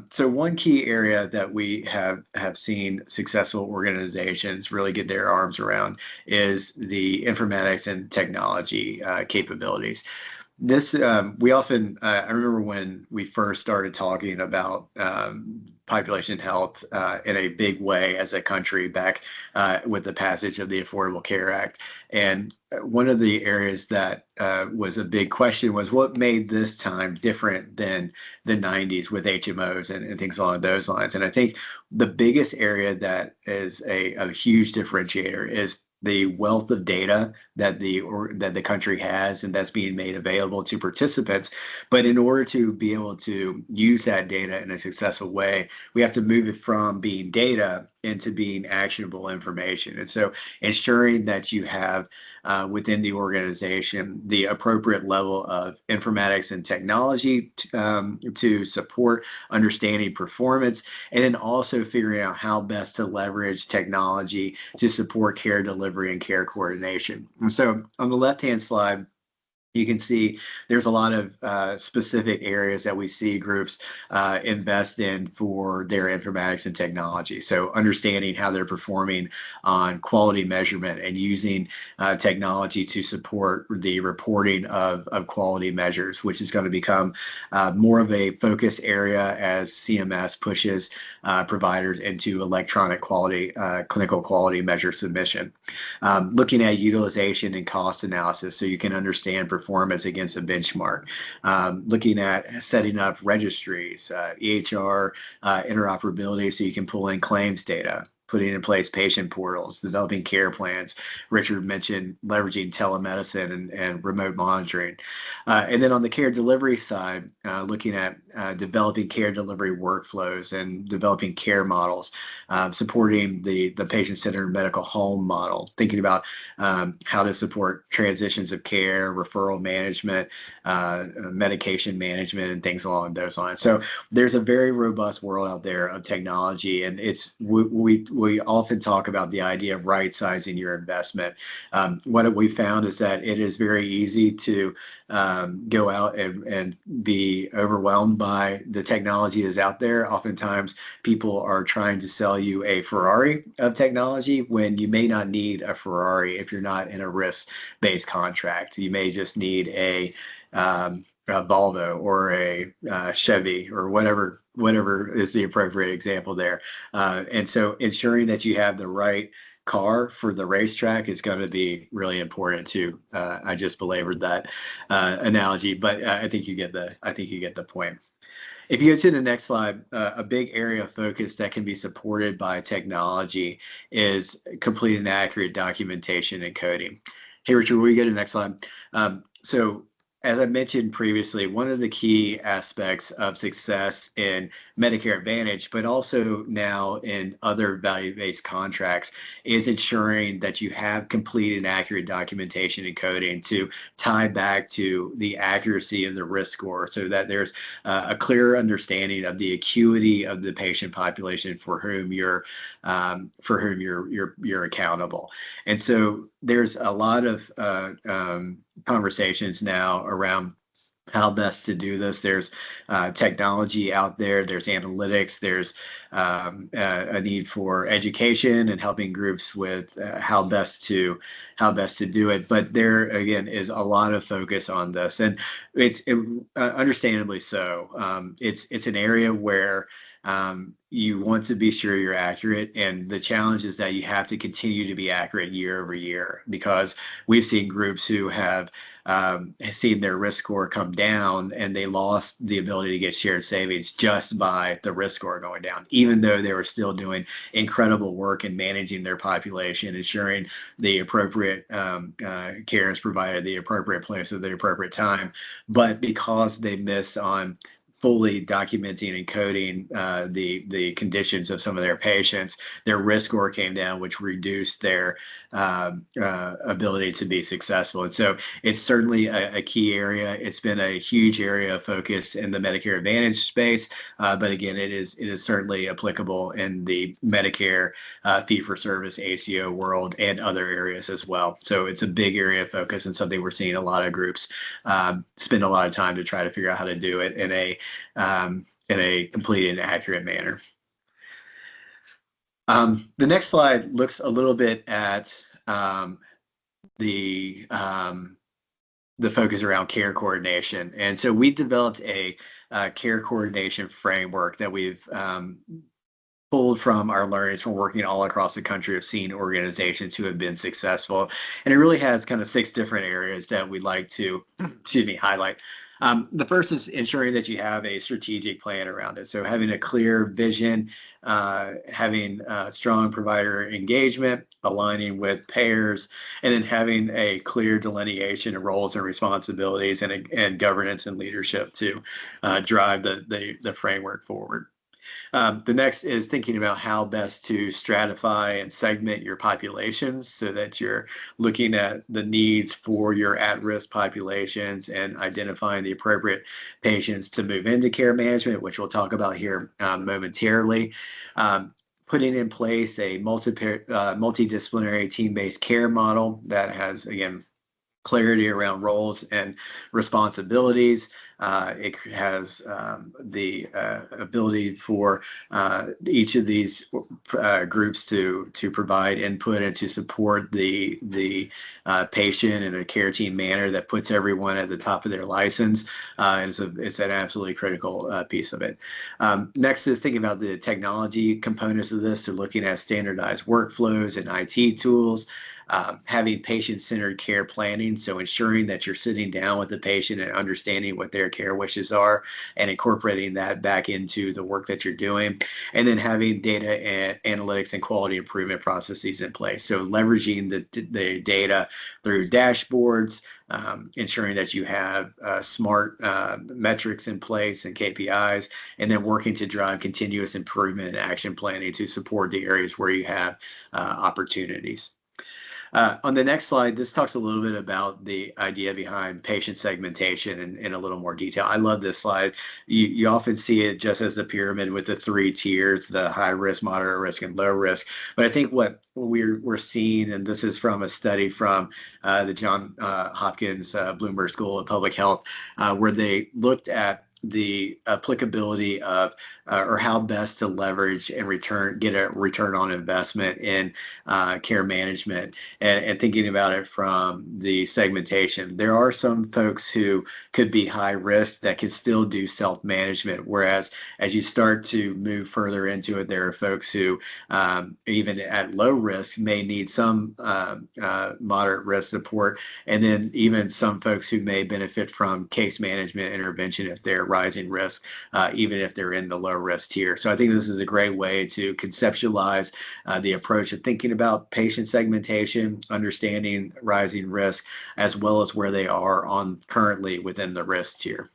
So one key area that we have seen successful organizations really get their arms around is the informatics and technology capabilities. This we often I remember when we first started talking about population health in a big way as a country back with the passage of the Affordable Care Act. And one of the areas that was a big question was what made this time different than the 90s with HMOs and things along those lines. And I think the biggest area that is a huge differentiator is the wealth of data that the country has and that's being made available to participants. But in order to be able to use that data in a successful way, we have to move it from being data into being actionable information. And so ensuring that you have within the organization the appropriate level of informatics and technology to support understanding performance, and then also figuring out how best to leverage technology to support care delivery and care coordination. And so on the left-hand slide, you can see there's a lot of specific areas that we see groups invest in for their informatics and technology. So understanding how they're performing on quality measurement and using technology to support the reporting of quality measures, which is going to become more of a focus area as CMS pushes providers into electronic quality, clinical quality measure submission. Looking at utilization and cost analysis so you can understand performance against a benchmark, looking at setting up registries, EHR interoperability so you can pull in claims data, putting in place patient portals, developing care plans. Richard mentioned leveraging telemedicine and remote monitoring. And then on the care delivery side, looking at developing care delivery workflows and developing care models, supporting the patient-centered medical home model, thinking about how to support transitions of care, referral management, medication management, and things along those lines. So there's a very robust world out there of technology, and we often talk about the idea of right-sizing your investment. What we found is that it is very easy to go out and be overwhelmed by the technology that's out there. Oftentimes, people are trying to sell you a Ferrari of technology when you may not need a Ferrari if you're not in a risk-based contract. You may just need a Volvo or a Chevy or whatever is the appropriate example there. And so ensuring that you have the right car for the racetrack is going to be really important too. I just belabored that analogy, but I think you get the point. If you go to the next slide, a big area of focus that can be supported by technology is complete and accurate documentation and coding. Hey, Richard, will you go to the next slide? So as I mentioned previously, one of the key aspects of success in Medicare Advantage, but also now in other value-based contracts, is ensuring that you have complete and accurate documentation and coding to tie back to the accuracy of the risk score, so that there's a clear understanding of the acuity of the patient population for whom you're accountable. And so there's a lot of conversations now around how best to do this. There's technology out there, there's analytics, there's a need for education and helping groups with how best to do it. But there again is a lot of focus on this, and it's understandably so. It's an area where you want to be sure you're accurate, and the challenge is that you have to continue to be accurate year over year, because we've seen groups who have seen their risk score come down, and they lost the ability to get shared savings just by the risk score going down, even though they were still doing incredible work in managing their population, ensuring the appropriate care is provided, the appropriate place at the appropriate time. But because they missed on fully documenting and coding the conditions of some of their patients, their risk score came down, which reduced their ability to be successful. And so it's certainly a key area. It's been a huge area of focus in the Medicare Advantage space, but again, it is certainly applicable in the Medicare fee-for-service ACO world and other areas as well. So it's a big area of focus, and something we're seeing a lot of groups spend a lot of time to try to figure out how to do it in a complete and accurate manner. The next slide looks a little bit at the focus around care coordination. And so we developed a care coordination framework that we've pulled from our learnings from working all across the country of CIN organizations who have been successful. And it really has kind of 6 different areas that we'd like to, highlight. The first is ensuring that you have a strategic plan around it. So having a clear vision, having strong provider engagement, aligning with payers, and then having a clear delineation of roles and responsibilities, and governance and leadership to drive the framework forward. The next is thinking about how best to stratify and segment your populations, so that you're looking at the needs for your at-risk populations and identifying the appropriate patients to move into care management, which we'll talk about here momentarily. Putting in place a multidisciplinary team-based care model that has, again, clarity around roles and responsibilities. It has the ability for each of these groups to provide input and to support the patient in a care team manner that puts everyone at the top of their license. And it's an absolutely critical piece of it. Next is thinking about the technology components of this. So looking at standardized workflows and IT tools, having patient-centered care planning, so ensuring that you're sitting down with the patient and understanding what their care wishes are and incorporating that back into the work that you're doing, and then having data and analytics and quality improvement processes in place. So leveraging the data through dashboards, ensuring that you have smart metrics in place and KPIs, and then working to drive continuous improvement and action planning to support the areas where you have opportunities. On the next slide, this talks a little bit about the idea behind patient segmentation in a little more detail. I love this slide. You often see it just as the pyramid with the 3 tiers, the high risk, moderate risk, and low risk. But I think what we're seeing, and this is from a study from the Johns Hopkins Bloomberg School of Public Health, where they looked at the applicability of or how best to leverage and get a return on investment in care management, and thinking about it from the segmentation. There are some folks who could be high risk that can still do self-management, whereas as you start to move further into it, there are folks who even at low risk may need some moderate risk support, and then even some folks who may benefit from case management intervention if they're rising risk, even if they're in the low risk tier. So I think this is a great way to conceptualize the approach of thinking about patient segmentation, understanding rising risk, as well as where they are on currently within the risk tier.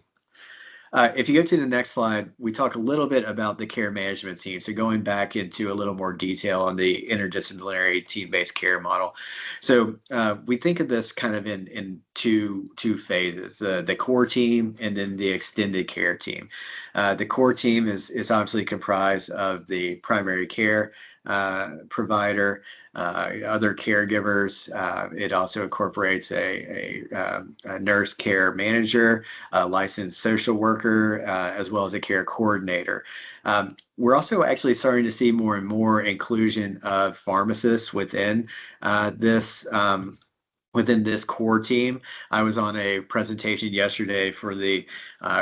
If you go to the next slide, we talk a little bit about the care management team. So going back into a little more detail on the interdisciplinary team-based care model. So we think of this kind of in two phases, the core team and then the extended care team. The core team is obviously comprised of the primary care provider, other caregivers. It also incorporates a nurse care manager, a licensed social worker, as well as a care coordinator. We're also actually starting to see more and more inclusion of pharmacists within this core team. I was on a presentation yesterday for the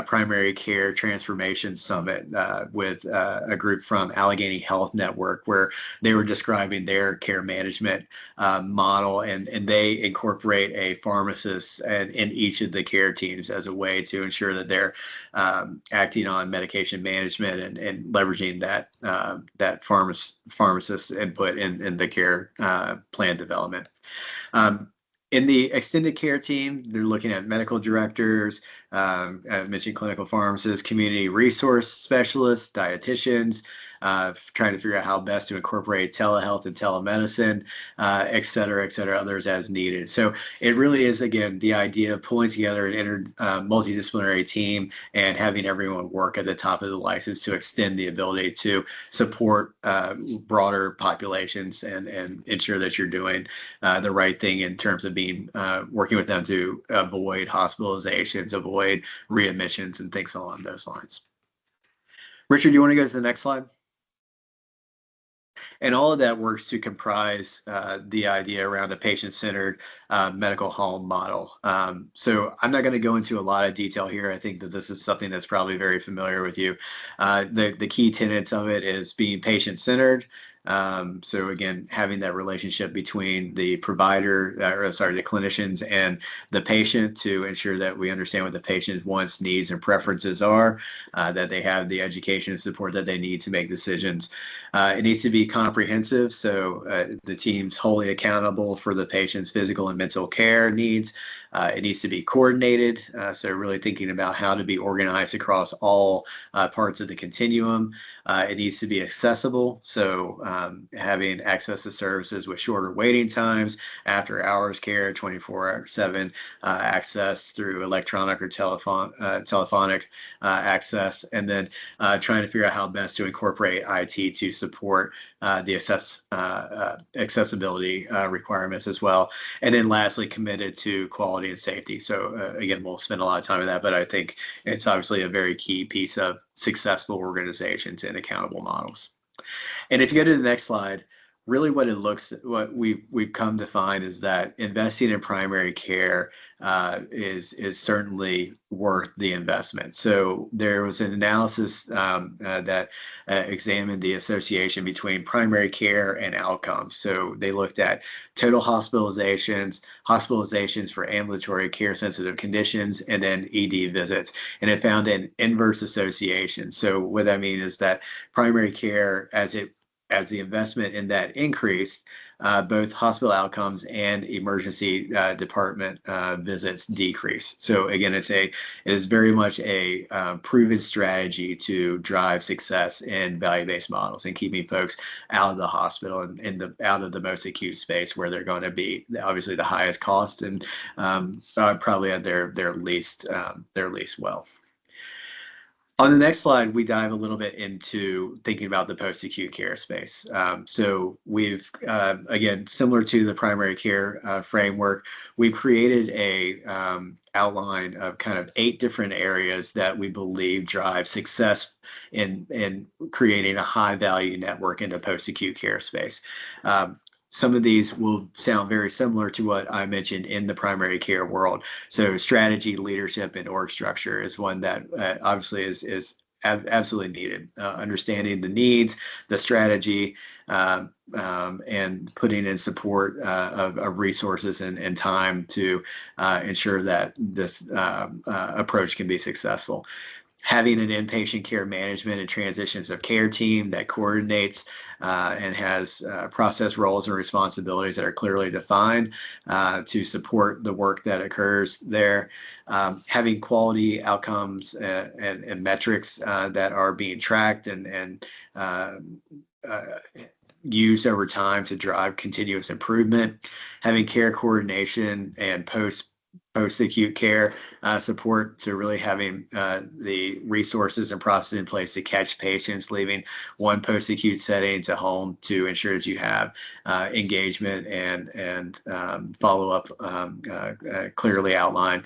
Primary Care Transformation Summit with a group from Allegheny Health Network, where they were describing their care management model, and they incorporate a pharmacist in each of the care teams as a way to ensure that they're acting on medication management and leveraging that pharmacist input in the care plan development. In the extended care team, they're looking at medical directors, I mentioned clinical pharmacists, community resource specialists, dietitians, trying to figure out how best to incorporate telehealth and telemedicine, et cetera, others as needed. So it really is, again, the idea of pulling together an multidisciplinary team and having everyone work at the top of the license to extend the ability to support broader populations and ensure that you're doing the right thing in terms of being working with them to avoid hospitalizations, avoid readmissions, and things along those lines. Richard, do you want to go to the next slide? And all of that works to comprise the idea around a patient-centered medical home model. So I'm not going to go into a lot of detail here. I think that this is something that's probably very familiar with you. The key tenets of it is being patient-centered. So again, having that relationship between the provider, the clinicians and the patient to ensure that we understand what the patient's wants, needs, and preferences are, that they have the education and support that they need to make decisions. It needs to be comprehensive, so the team's wholly accountable for the patient's physical and mental care needs. It needs to be coordinated, so really thinking about how to be organized across all parts of the continuum. It needs to be accessible, so having access to services with shorter waiting times, after hours care, 24/7 access through electronic or telephonic access, and then trying to figure out how best to incorporate IT to support the accessibility requirements as well. And then lastly, committed to quality and safety. So again, we'll spend a lot of time on that, but I think it's obviously a very key piece of successful organizations and accountable models. And if you go to the next slide, really what we've come to find is that investing in primary care is certainly worth the investment. So there was an analysis that examined the association between primary care and outcomes. So they looked at total hospitalizations for ambulatory care sensitive conditions, and then ED visits, and it found an inverse association. So what that means is that primary care, as the investment in that increased, both hospital outcomes and emergency department visits decrease. So again, it is very much a proven strategy to drive success in value-based models and keeping folks out of the hospital and out of the most acute space where they're going to be obviously the highest cost and probably at their least well. On the next slide, we dive a little bit into thinking about the post-acute care space. So we've, again, similar to the primary care framework, we've created a outline of kind of 8 different areas that we believe drive success in creating a high-value network in the post-acute care space. Some of these will sound very similar to what I mentioned in the primary care world. So strategy, leadership, and org structure is one that obviously is absolutely needed. Understanding the needs, the strategy, and putting in support of resources and time to ensure that this approach can be successful. having an inpatient care management and transitions of care team that coordinates and has process roles and responsibilities that are clearly defined to support the work that occurs there. Having quality outcomes and metrics that are being tracked and used over time to drive continuous improvement, having care coordination and post-acute care support, so really having the resources and processes in place to catch patients leaving one post-acute setting to home to ensure that you have engagement and follow-up clearly outlined.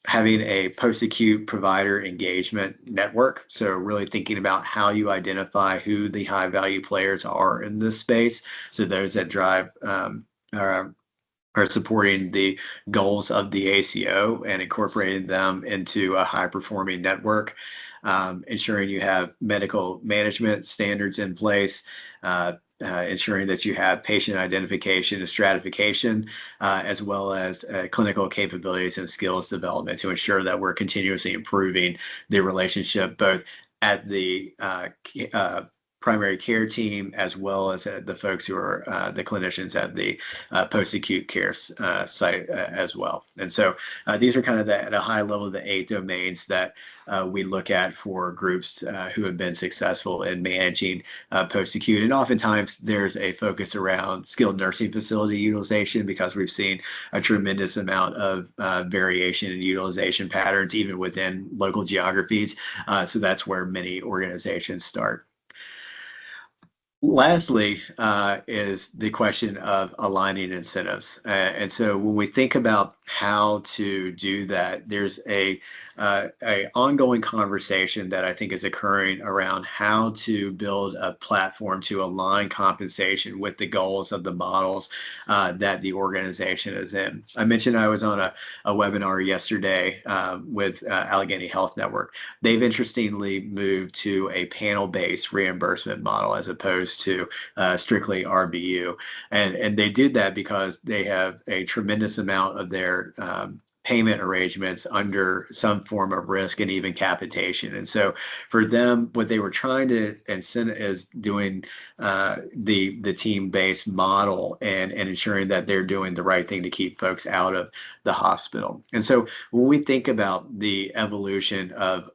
Having a post-acute provider engagement network. So really thinking about how you identify who the high value players are in this space. So those that drive are supporting the goals of the ACO and incorporating them into a high performing network. Ensuring you have medical management standards in place, ensuring that you have patient identification and stratification, as well as clinical capabilities and skills development to ensure that we're continuously improving the relationship both at the primary care team as well as the folks who are the clinicians at the post-acute care site as well. And so these are kind of at a high level the 8 domains that we look at for groups who have been successful in managing post-acute. And oftentimes there's a focus around skilled nursing facility utilization because we've seen a tremendous amount of variation in utilization patterns even within local geographies. So that's where many organizations start. Lastly, is the question of aligning incentives. And so when we think about how to do that, there's a ongoing conversation that I think is occurring around how to build a platform to align compensation with the goals of the models that the organization is in. I mentioned I was on a webinar yesterday with Allegheny Health Network. They've interestingly moved to a panel-based reimbursement model as opposed to strictly RBU. And they did that because they have a tremendous amount of their payment arrangements under some form of risk and even capitation. And so for them, what they were trying to incent is doing the team-based model and ensuring that they're doing the right thing to keep folks out of the hospital. And so when we think about the evolution of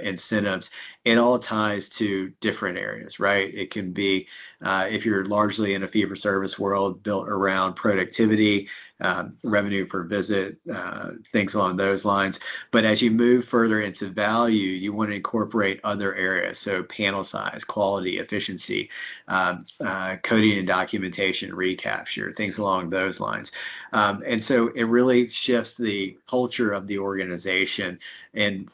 incentives, it all ties to different areas, right? It can be, if you're largely in a fee-for-service world, built around productivity, revenue per visit, things along those lines. But as you move further into value, you want to incorporate other areas. So panel size, quality, efficiency, coding and documentation, recapture, things along those lines. And so it really shifts the culture of the organization and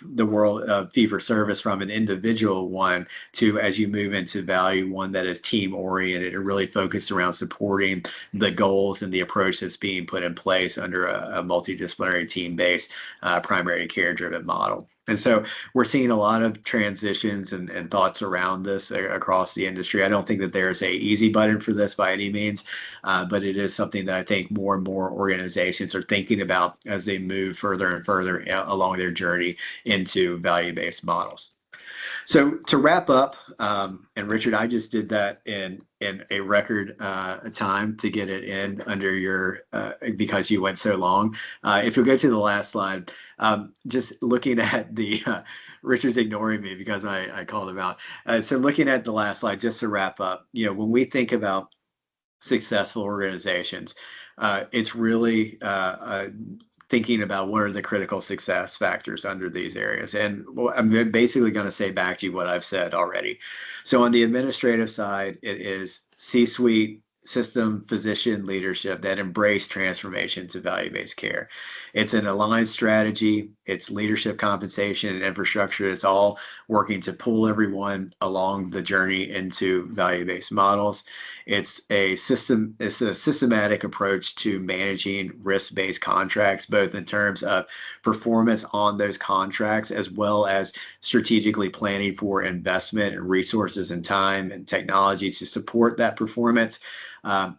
the world of fee-for-service from an individual one to, as you move into value, one that is team oriented and really focused around supporting the goals and the approach that's being put in place under a multidisciplinary team-based primary care driven model. And so we're seeing a lot of transitions and thoughts around this across the industry. I don't think that there's a easy button for this by any means, but it is something that I think more and more organizations are thinking about as they move further and further along their journey into value-based models. So to wrap up, and Richard, I just did that in a record time to get it in under your, because you went so long. If you go to the last slide, just looking at the, Richard's ignoring me because I called him out. So looking at the last slide, just to wrap up, when we think about successful organizations, it's really thinking about what are the critical success factors under these areas. And I'm basically going to say back to you what I've said already. So on the administrative side, it is C-suite system physician leadership that embrace transformation to value-based care. It's an aligned strategy. It's leadership compensation and infrastructure. It's all working to pull everyone along the journey into value-based models. It's a systematic approach to managing risk-based contracts, both in terms of performance on those contracts, as well as strategically planning for investment and resources and time and technology to support that performance.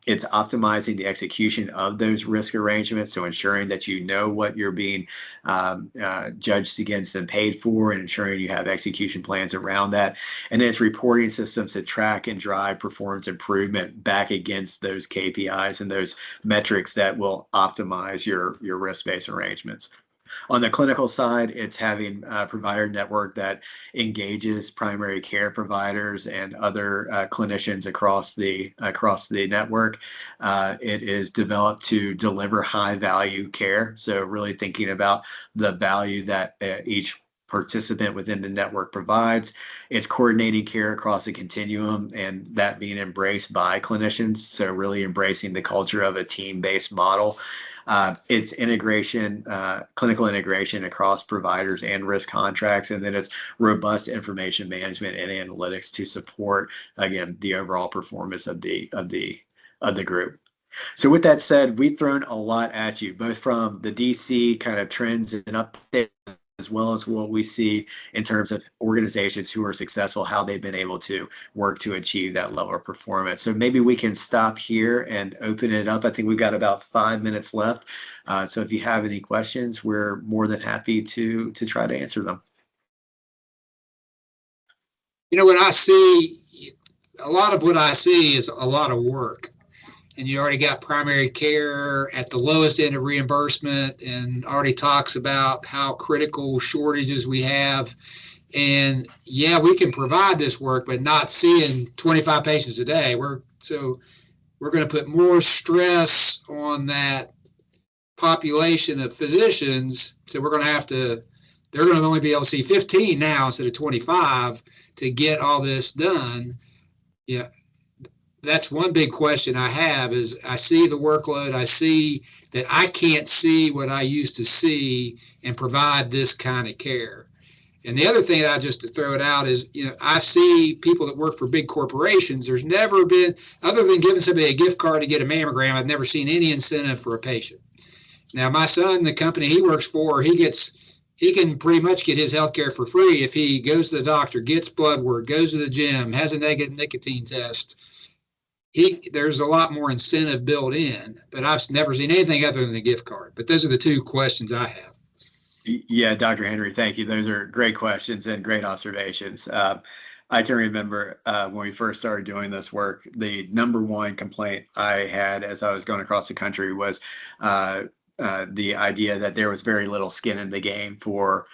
It's optimizing the execution of those risk arrangements, so ensuring that you know what you're being judged against and paid for, and ensuring you have execution plans around that. And then it's reporting systems that track and drive performance improvement back against those KPIs and those metrics that will optimize your risk-based arrangements. On the clinical side, it's having a provider network that engages primary care providers and other clinicians across the network. It is developed to deliver high value care. So really thinking about the value that each participant within the network provides. It's coordinating care across the continuum, and that being embraced by clinicians. So really embracing the culture of a team-based model. It's integration, clinical integration across providers and risk contracts, and then it's robust information management and analytics to support, again, the overall performance of the group. So with that said, we've thrown a lot at you, both from the DC kind of trends and updates, as well as what we see in terms of organizations who are successful, how they've been able to work to achieve that level of performance. So maybe we can stop here and open it up. I think we've got about 5 minutes left. So if you have any questions, we're more than happy to try to answer them. When I see, a lot of what I see is a lot of work. And you already got primary care at the lowest end of reimbursement, and already talks about how critical shortages we have. And yeah, we can provide this work, but not seeing 25 patients a day. We're going to put more stress on that population of physicians. So they're going to only be able to see 15 now instead of 25 to get all this done. Yeah. That's one big question I have, is I see the workload. I see that I can't see what I used to see and provide this kind of care. And the other thing that just to throw it out is, I see people that work for big corporations. There's never been, other than giving somebody a gift card to get a mammogram, I've never seen any incentive for a patient. Now, my son, the company he works for, he can pretty much get his health care for free if he goes to the doctor, gets blood work, goes to the gym, has a negative nicotine test. There's a lot more incentive built in, but I've never seen anything other than a gift card. But those are the two questions I have. Yeah, Dr. Henry, thank you. Those are great questions and great observations. I can remember when we first started doing this work, the number one complaint I had as I was going across the country was the idea that there was very little skin in the game for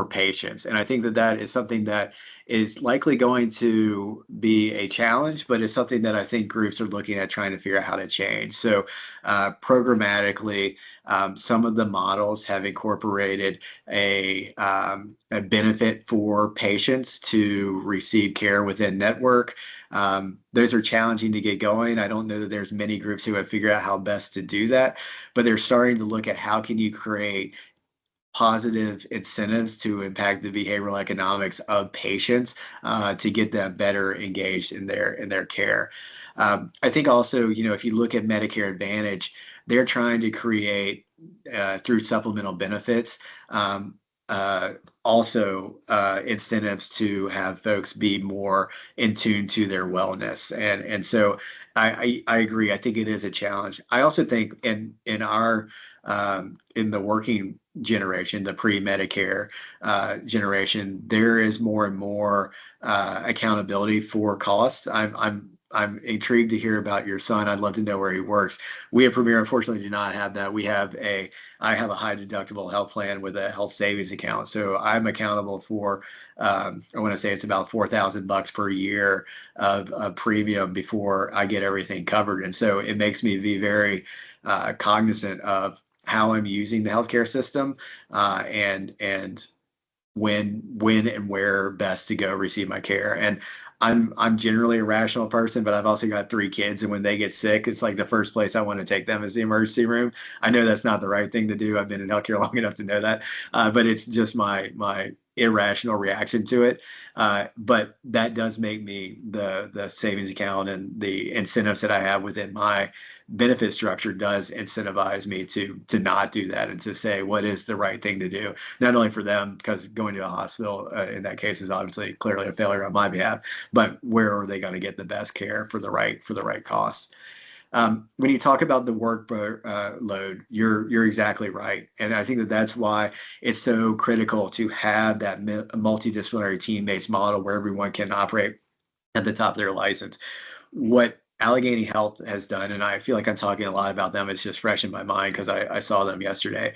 patients. And I think that is something that is likely going to be a challenge, but it's something that I think groups are looking at trying to figure out how to change. So programmatically, some of the models have incorporated a benefit for patients to receive care within network. Those are challenging to get going. I don't know that there's many groups who have figured out how best to do that, but they're starting to look at how can you create positive incentives to impact the behavioral economics of patients to get them better engaged in their care. I think also, if you look at Medicare Advantage, they're trying to create through supplemental benefits also incentives to have folks be more in tune to their wellness. And so I agree. I think it is a challenge. I also think in the working generation, the pre-Medicare generation, there is more and more accountability for costs. I'm intrigued to hear about your son. I'd love to know where he works. We at Premier, unfortunately, do not have that. I have a high deductible health plan with a health savings account. So I'm accountable for, I want to say it's about $4,000 per year of premium before I get everything covered. And so it makes me be very cognizant of how I'm using the healthcare system and when and where best to go receive my care. And I'm generally a rational person, but I've also got 3 kids, and when they get sick, it's like the first place I want to take them is the emergency room. I know that's not the right thing to do. I've been in healthcare long enough to know that, but it's just my irrational reaction to it. But that does make me the savings account and the incentives that I have within my benefit structure does incentivize me to not do that and to say what is the right thing to do, not only for them, because going to a hospital in that case is obviously clearly a failure on my behalf, but where are they going to get the best care for the right cost? When you talk about the workload, you're exactly right, and I think that that's why it's so critical to have that multidisciplinary team-based model where everyone can operate at the top of their license. What Allegheny Health has done, and I feel like I'm talking a lot about them, it's just fresh in my mind because I saw them yesterday.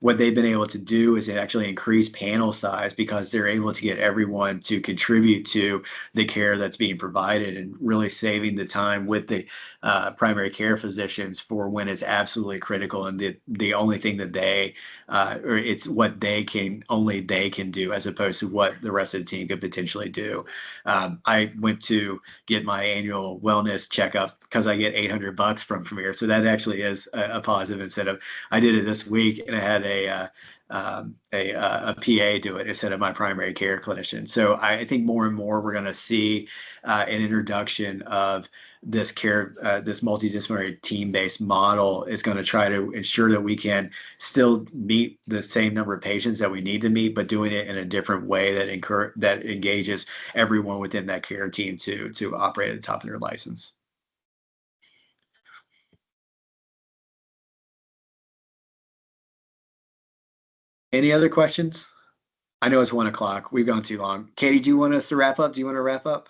What they've been able to do is actually increase panel size because they're able to get everyone to contribute to the care that's being provided and really saving the time with the primary care physicians for when it's absolutely critical and the only thing that they or it's what only they can do as opposed to what the rest of the team could potentially do. I went to get my annual wellness checkup because I get $800 from Premier, so that actually is a positive incentive. I did it this week and I had a PA do it instead of my primary care clinician. So I think more and more we're going to see an introduction of this this multidisciplinary team-based model is going to try to ensure that we can still meet the same number of patients that we need to meet, but doing it in a different way that engages everyone within that care team to operate at the top of their license. Any other questions? I know it's 1 o'clock. We've gone too long. Katie, do you want us to wrap up? Do you want to wrap up?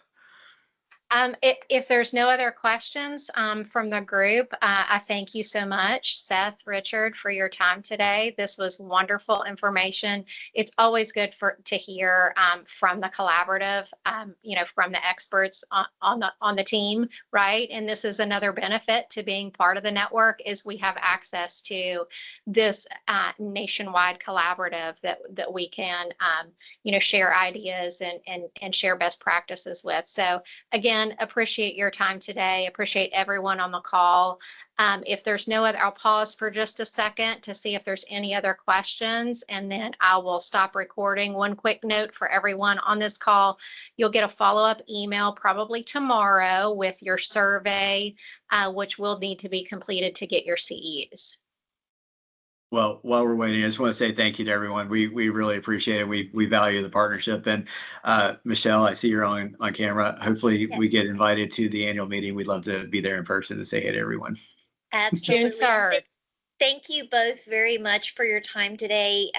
If there's no other questions from the group, I thank you so much, Seth, Richard, for your time today. This was wonderful information. It's always good to hear from the collaborative, from the experts on the team, right? And this is another benefit to being part of the network is we have access to this nationwide collaborative that we can, share ideas and share best practices with. So again, appreciate your time today. Appreciate everyone on the call. If there's no other, I'll pause for just a second to see if there's any other questions, and then I will stop recording. One quick note for everyone on this call, you'll get a follow-up email probably tomorrow with your survey, which will need to be completed to get your CEUs. Well, while we're waiting, I just want to say thank you to everyone. We really appreciate it. We value the partnership. And Michelle, I see you're on camera. Hopefully we get invited to the annual meeting. We'd love to be there in person to say hey to everyone. Absolutely. June 3rd. Thank you both very much for your time today.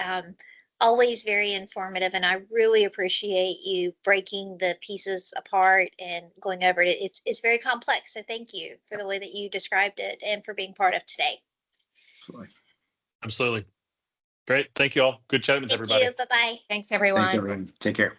Always very informative, and I really appreciate you breaking the pieces apart and going over it. It's very complex, so thank you for the way that you described it and for being part of today. Absolutely. Great. Thank you all. Good chatting with everybody. Thank you. Bye-bye. Thanks, everyone. Thanks, everyone. Take care.